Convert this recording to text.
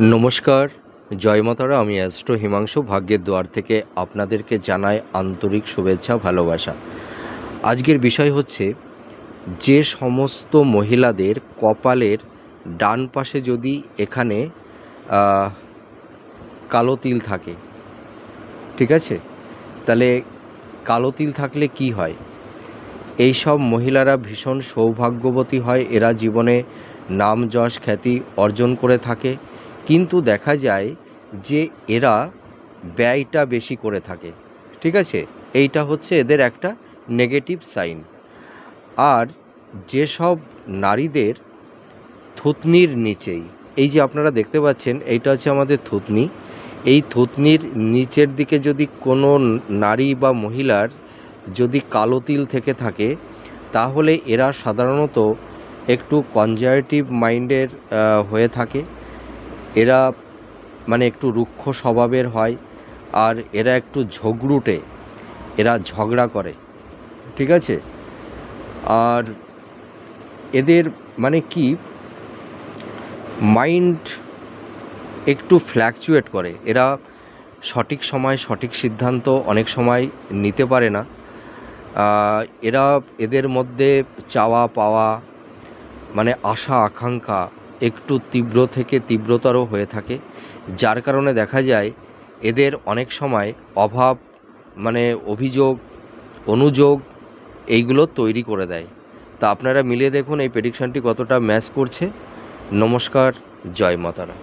নমস্কার, জয় মাতারা। আমি অ্যাস্ট্রো হিমাংশু ভাগ্যের দুয়ার থেকে আপনাদেরকে জানাই আন্তরিক শুভেচ্ছা, ভালোবাসা। আজকের বিষয় হচ্ছে, যে সমস্ত মহিলাদের কপালের ডান পাশে যদি এখানে কালো তিল থাকে, ঠিক আছে, তাহলে কালো তিল থাকলে কি হয়? এই সব মহিলারা ভীষণ সৌভাগ্যবতী হয়। এরা জীবনে নাম যশ খ্যাতি অর্জন করে থাকে, কিন্তু দেখা যায় যে এরা ব্যয়টা বেশি করে থাকে, ঠিক আছে। এইটা হচ্ছে এদের একটা নেগেটিভ সাইন। আর যেসব নারীদের থুতনির নিচেই, এই যে আপনারা দেখতে পাচ্ছেন, এইটা হচ্ছে আমাদের থুতনি, এই থুতনির নিচের দিকে যদি কোনো নারী বা মহিলার যদি কালো তিল থেকে থাকে, তাহলে এরা সাধারণত একটু কনজারভেটিভ মাইন্ডের হয়ে থাকে। এরা মানে একটু রুক্ষ স্বভাবের হয়, আর এরা একটু ঝগড়ুটে, এরা ঝগড়া করে, ঠিক আছে। আর এদের মানে কি, মাইন্ড একটু ফ্ল্যাকচুয়েট করে। এরা সঠিক সময় সঠিক সিদ্ধান্ত অনেক সময় নিতে পারে না। এদের মধ্যে চাওয়া পাওয়া, মানে আশা আকাঙ্ক্ষা একটু তীব্র থেকে তীব্রতর হয়ে থাকে, যার কারণে দেখা যায় এদের অনেক সময় অভাব, মানে অভিযোগ অনুযোগ এইগুলো তৈরি করে দেয়। তা আপনারা মিলিয়ে দেখুন এই প্রেডিকশানটি কতটা ম্যাচ করছে। নমস্কার, জয় মাতারা।